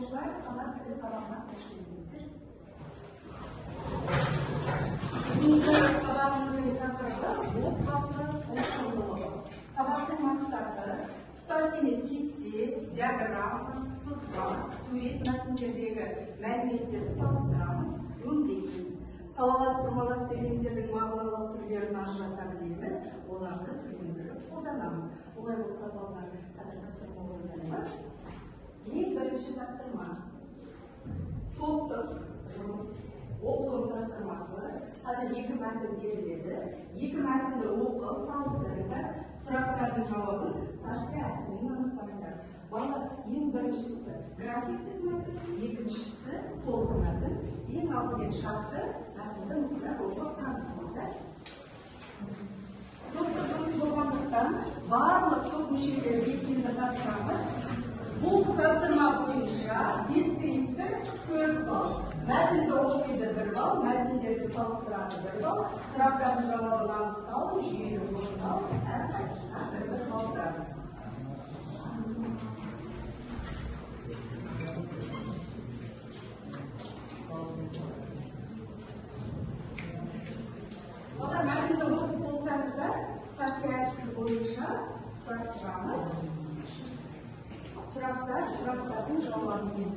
оқушылар, қазақ тілі сабағына қош келдіңіздер. Бүгінгі сабағымыздың тақырыбы отбасы ұлттылығы. Сабақтың мақсаты тұтас емес кесте, диаграмма, сызба, сурет мәтіндердегі мәліметтерді салыстырамыз, өңдейміз. Салалас бұрмалас сөйлемдердің мағыналық түрлерін ажырата білеміз, оларды түрлендіріп қолданамыз. Олай болса, балалар, қазір тапсырма орындаймыз. Ең бірінші тапсырма топтық жұмыс, оқылым тапсырмасы. Қазір екі мәтін беріледі. Екі мәтінді оқып, салыстырыңдар, сұрақтардың жауабын тәсіл әдісімен анықтаңдар. Балалар, ең біріншісі графиктік мәтін, екіншісі толық мәтін. Ең алдымен шартты мәтінді мұқият оқып танысыңыздар. Топтық жұмыс болғандықтан барлық топ мүшелері белсенді қатысамыз. Бұл тапсырма бойынша дискриптік 4 балл, мәтінді оқиды 1 балл, мәтіндерді салыстырады 1 балл, сұрақтардың жауабын анықтау, жүйені орындау әрқайсысына 1 балл тұрады. Олар мәтінді оқып болсаңыздар, қарсы әдісі бойынша құрастырамыз. Сұрақтардың жауабымен.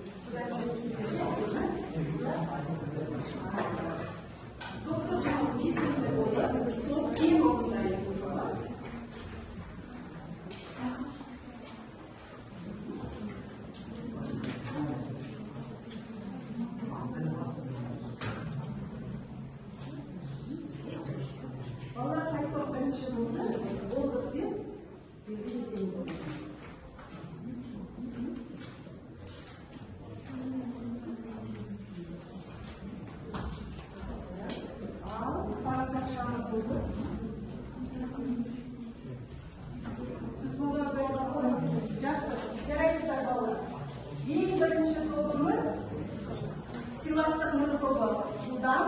Топтық жұмыс белсенді болып, топ кең орындайтын жоба. Балалар сайттық бірінші болды, болдық деп белгілесеңіздер. Жарайсыздар балалар. Ең бірінші тобымыз сыйластық нұры тобы. Жылдам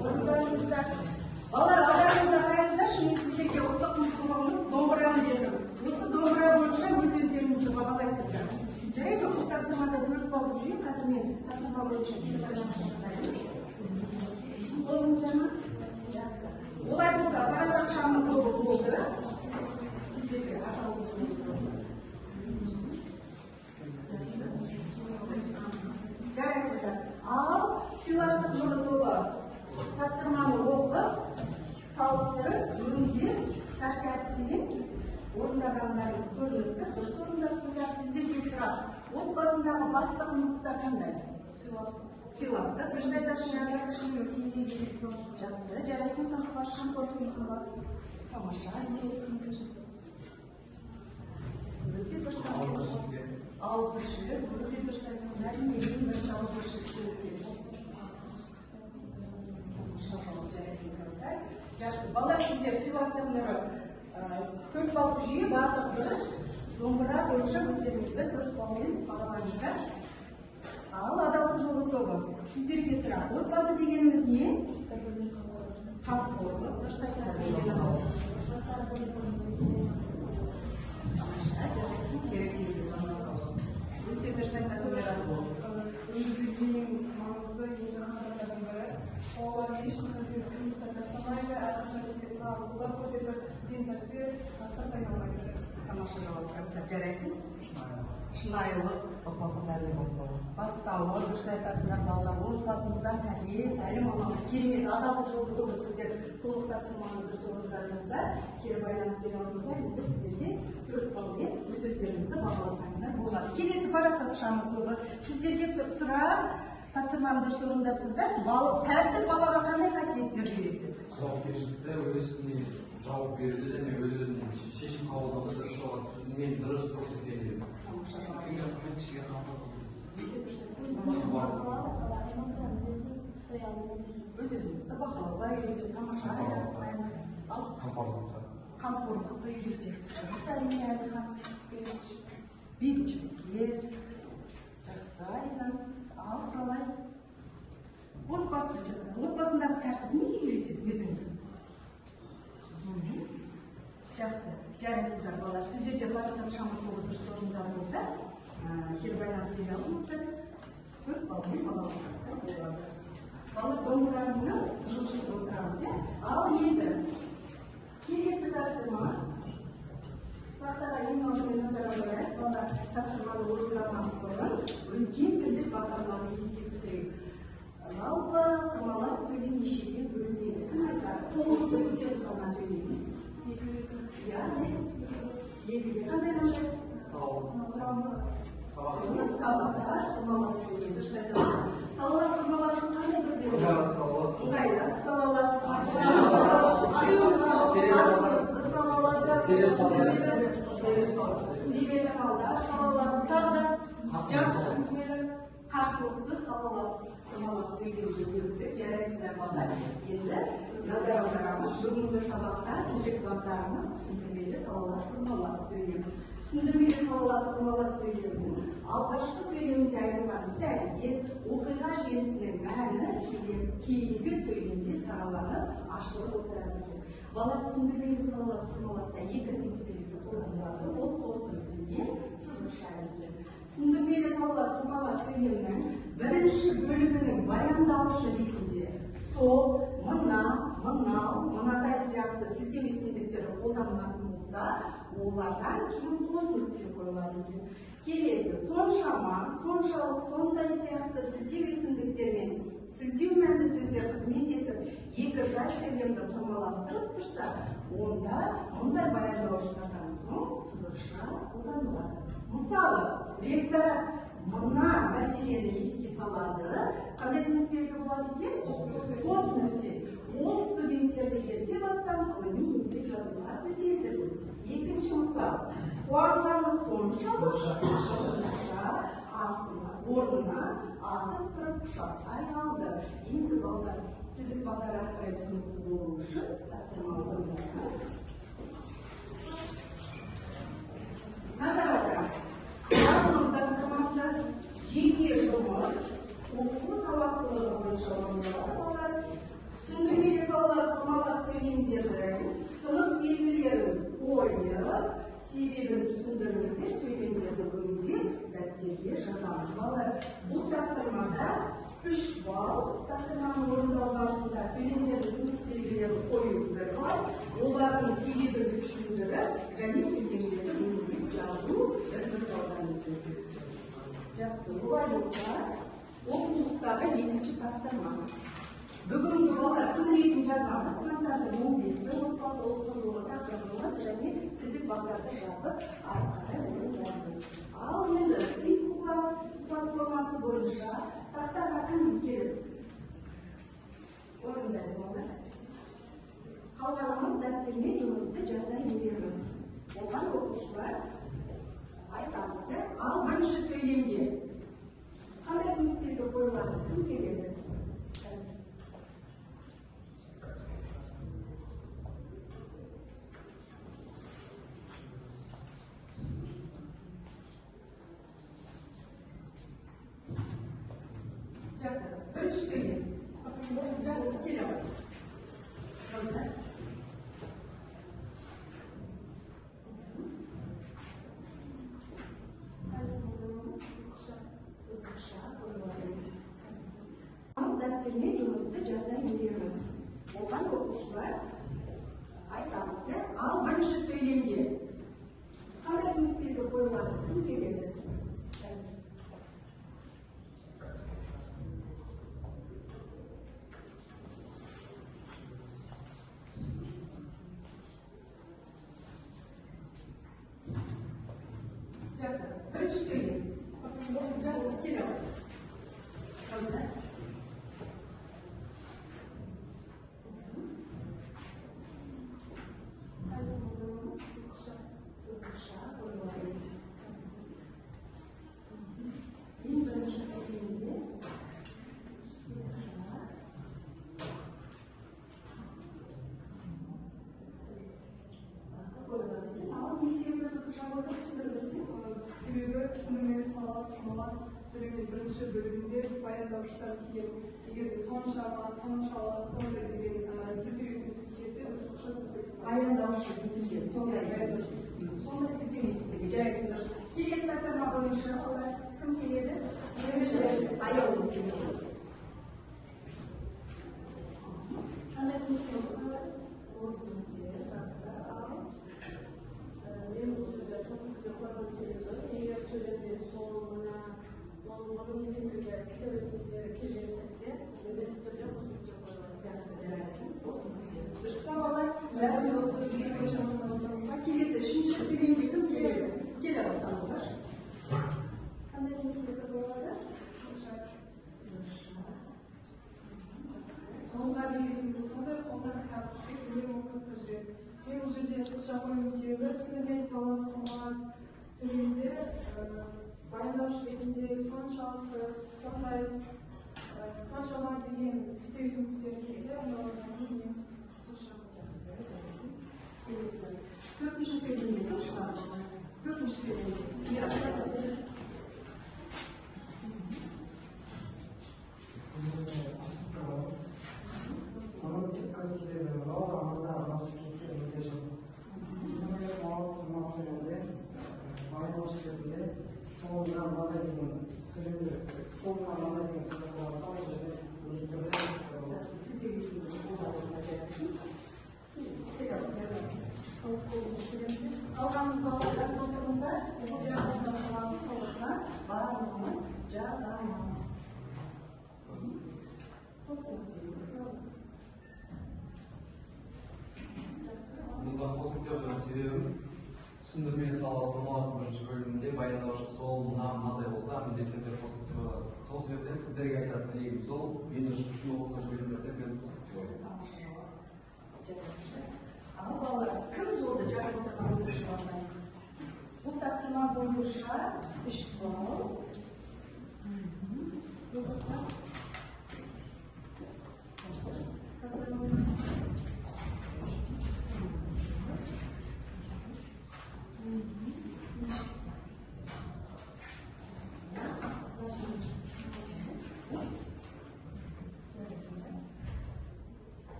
орындарыңыздар. Балалар, алдарыңызда қараңыздаршы, мен сіздерге ұлттық тобымыз домбыраны бердім. Осы домбыра бойынша өз-өздеріңізді бағалайсыздар. Жарайды, бұл тапсырмада 4 балл жүйе, қазір мен тапсырма бойынша телефоннан жасаймын. Болыңыздар ма? Жақсы. Олай болса, парасат шамы тобы болды. Сіздерге аталып жүрмін. Жарайсыздар. Ал сыйластық нұры тобы тапсырманы оқып, салыстырып, өңдеп, тәсіл әдісімен орындағандарыңыз көрінеді. Дұрыс орындапсыздар. Сіздерге сұрақ. Отбасындағы басты құндылықтар қандай? Сыйластық. Дұрыс айтасыз, жақсы. Жарайсың, сақыпаш, қамқорлық бар. Тамаша. Өте дұрыс айтасыздар. Ауызбіршілік. Өте дұрыс айтасыздар. Ең бірінші ауызбіршілік керек. Жақсы. Балалар, сіздер сыйластық нұры 4 балл жүйе барлық дұрыс. Домбыра бойынша өздеріңізді 4 баллмен бағалаңыздар. Ал адалдық жолы тобы. Сіздерге сұрақ. Отбасы дегеніміз не? Қамқорлық. Дұрыс айтасыздар. Тамаша, жарайсың, керек дейді. Өте дұрыс айтасыздар. Ең маңызды ешқандай бірі. Олар ешқандай жұмыстар жасамайды, әрқашан қолдау көрсетіп, денсаулыққа сырт айналмайды. Тамаша жауап қарасақ, жарайсың? Шынайылық отбасында не болса. Бастауы, дұрыс айтасыңдар балалар, отбасымызда тәрбие, тәлім аламыз. Керемет, адалдық жолы тобы сіздер толық тапсырманы дұрыс орындарыңыздар, кері байланыс бере алыңыздар, енді сіздерге 4 баллмен өз-өздеріңізді бағаласаңыздар болады. Келесі парасат шамы тобы. Сіздерге сұрақ, тапсырманы дұрыс орындапсыздар. Тәртіп балаға қандай қасиеттерді үйретеді? Жауапкершілікті, өзіне жауап беруді және өз-өзінің шешім қабылдауды дұрыс жолға түсуді дұрыс көрсетеді. Тамаша жауап. Өз-өзіңізді бақылауға үйретеді. Тамаша. Қамқорлықты үйретеді. Дұрыс әрине Әлихан. Бейбітшілікке. Жақсы Әлихан. Ал қалай? Отбасындағы тәртіп неге үйретеді өзіңді? Жақсы. Жарайсыздар балалар. Сіздерде парасат шамы тобы дұрыс орындарыңыздар. кері байланыс бере алыңыздар. 4 балмен бала болсаңыздар болады. Бала домбыраны жұмысшысыз отырамыз, ал енді келесі тапсырма. Тақтаға ең алдымен назар аударайық, бала тапсырманы орындамас бұрын үлкен тілдік бағдарларды еске түсірейік. Жалпы қырмалас сөйлем нешеге бөлінеді? Кім айтады? Қолымызды көтеріп қана сөйлейміз. Екіге қандай қандай? Сабақтар, қырмалас сөйлем. Дұрыс айтасыз. Салалас қырмаласын қандай түрде? Ыңғайлы. Салалас. Себеп салдар, салалас тағы да қарсылықты салалас қырмалас сөйлемге бөлдік. Жарайсыздар балдар. Енді назар аударамыз. Бүгінгі сабақта көжек баптарымыз түсіндірмелі салалас қырмалас сөйлем. Түсіндірмелі салалас қырмалас сөйлемнің алғашқы сөйлемінде айтылған сәлге оқиға желісінің мәні кейінгі сөйлемде сараланып ашылып отырады екен. Бала түсіндірмелі салалас қырмаласта екі принциптерді қолданылады. Ол қосылтілген сызықша екен. Түсіндірмелі салалас қырмалас сөйлемнің бірінші бөлігінің баяндаушы ретінде сол, мына, мынау, мынадай сияқты сілтеме сілтемдері қолданылатын болса, олардан кейін қос нүкте қойылады екен. Келесі, соншама, соншалық, сондай сияқты сілтеме сілтемдермен сілтеу мәнді сөздер қызмет етіп, екі жай сөйлемді құрмаластырып тұрса, онда мұндай баяндауыштардан соң сызықша қолданылады. Мысалы, ректорат мына мәселені еске салады. Қандай принциптерге болады екен? Қос нүкте. Ол студенттерді ерте бастан ғылыми еңбек жазуға төселді. Екінші мысал. Қуанғаны соншалық орнына атып тұрып құшақтай алды. Енді балдар тілдік бағдар ақпай түсінікті болу үшін тапсырма орындаймыз. Назар аударыңыз. Мазмұн тапсырмасы жеке жұмыс, оқу сауаттылығы бойынша орындалады. Түсіндірмелі салалас қырмалас сөйлемдердің тыныс белгілерін қойып, себебін түсіндіріңіздер, сөйлемдерді өңдеп дәптерге жазамыз. Балалар, бұл тапсырмада 3 балл, тапсырманы орындау барысында сөйлемдердің тыныс белгілерін қою 1 балл, олардың себебін түсіндіріп, және сөйлемдерді өңдеп жазу 1 балдан өтеді. Жақсы, бұлай болса, оқулықтағы екінші тапсырма. Бүгінгі балалар күн ретін жазамыз, қаңтардың 15-і отбасы оқытылуы тақырыбымыз және тілдік бағдарды жазып, арқары өңдейміз. Ал енді синху класс платформасы бойынша тақтаға кім келіп орындайды балалар? Қалғанымыз дәптермен жұмысты жасай береміз. Оған оқушылар айтамыз, ал бірінші сөйлемге қандай принциптерге қойылады? Кім келеді? Бірінші сөйлем. Жақсы, келем. Қойса. Сызықша қойылады. Дәптермен жұмысты жасай береміз. Оған оқушылар айтамыз, ал бірінші сөйлемге қандай принциптерге қойылады? Кім келеді? Бірінші сөйлем. Жақсы, келем. Қойса. Сызықша қойылады. Ең бірінші сөйлемде қойылады. Ал не себепті сызықша қойылады? Түсіндіріп өтсем? Себебі түсіндірмелі салалас қырмалас сөйлемнің бірінші бөлігінде баяндауыштар келген. Егерде соншама, соншалық, сондай деген сілтемесін келсе, сызықша көзбексін. Баяндаушы ретінде сондай сілтемесіндегі жарайсыңдар. Келесі тапсырма бойынша аяулы келеді. Қандай жұмыс болсын? Мен бұл жерде қосымша қойған себебі, егер сөйлемде соңына оның есімдерге сілтемесінде келген сәтте, міндетті түрде қосымша қойған. Жарайсың, болсын. Дұрыс па балалар? Бәріміз осы жүйе бойынша отырғанымызға келесі үшінші сөйлемге кім келеді? Келе алсаңыздар. Қандай жұмыстар болады? Қолға берген болса да, қолда кітап түспек, мен оқып жүреді. Мен бұл жерде сызша қойған себебі, түсіндірме салыстырмалас сөйлемде баяндаушы ретінде соншама деген сілтеу түсер келсе, одан кейін сызша қойған. Келесі. Төртінші сөйлемге кім шығады? Төртінші сөйлемге. Ясы. Onun tepkisiyle var ama da nasıllıkla ödeyeceğim. Şimdi sağlıklı bayraşlarında sonradan haberin sürekli sonradan haberin sözü varsa Alğanız bağlı yazmadığımızda bu cihazlardan salası soğukta bağırmamız cihazlanmaz. Мұнда қосымша қойған себебім түсіндірме салыстырмаласының бірінші бөлімінде баяндаушы сол мынадай болса міндетті түрде қосымша қойылады. Сол себептен сіздерге айтар тілегім сол, мен үшін оқылған жіберімдерде мен қосымша қойдым. Ал балалар, кім жолды жазып отырған оқушылардан? Бұл тапсырма бойынша 3 балл.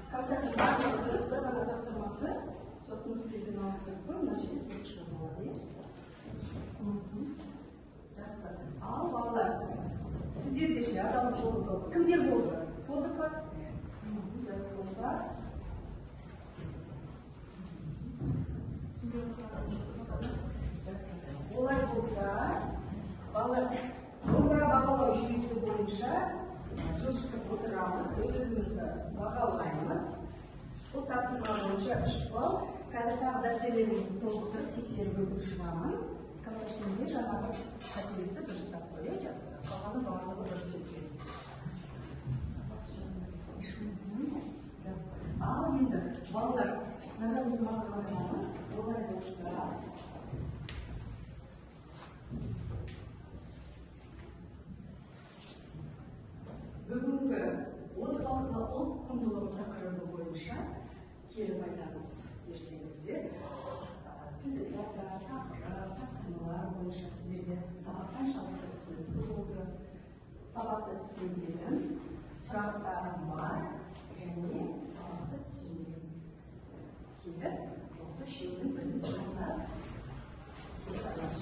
Қазіргі барлығы дұрыс, бір ғана тапсырмасы сотыңыз берген ауыстырып қой, мына жерде сізге шығып болады. Жақсы. Ал балалар, сіздерде ше адалдық жолы тобы кімдер болды? Болды па? Жақсы болса. Олай болса, балалар, домбыра бағалау жүйесі бойынша жылжытып отырамыз, өзімізді бағалаймыз. Бұл тапсырма бойынша 3 балл. Қазір тағы дәптерлеріңізді толықтырып тексеріп өтіп шығамын. Қазірсінде жаңағы қателікті дұрыстап қойып жақсы. Қалғаны барлығы дұрыс екен. Ал енді балалар, назарыңызды бағаламыз. Олай болса, бүгінгі отбасы ұлт құндылығы тақырыбы бойынша келіп айтамыз берсеңіздер. Тілдік дағдар, тапсырмалар бойынша сіздерге сабақтан шалқы түсінікті болды. Сабақты түсінбедім, сұрақтарым бар, және сабақты түсінбедім. Келіп, осы үшеудің бірін жолда келіп айтамыз.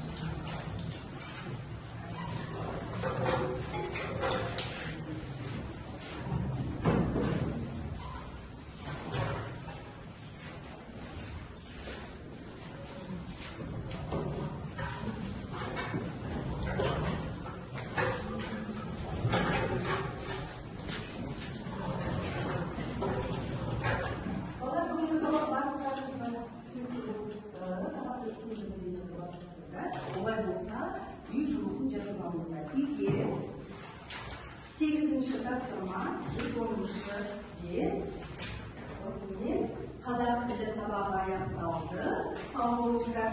Олай болса, үй жұмысын жазып алыңыздар. Үйге 8-ші тапсырма 110-шы бет. Осымен қазақ тілі сабағы аяқталды. Сау болыңыздар.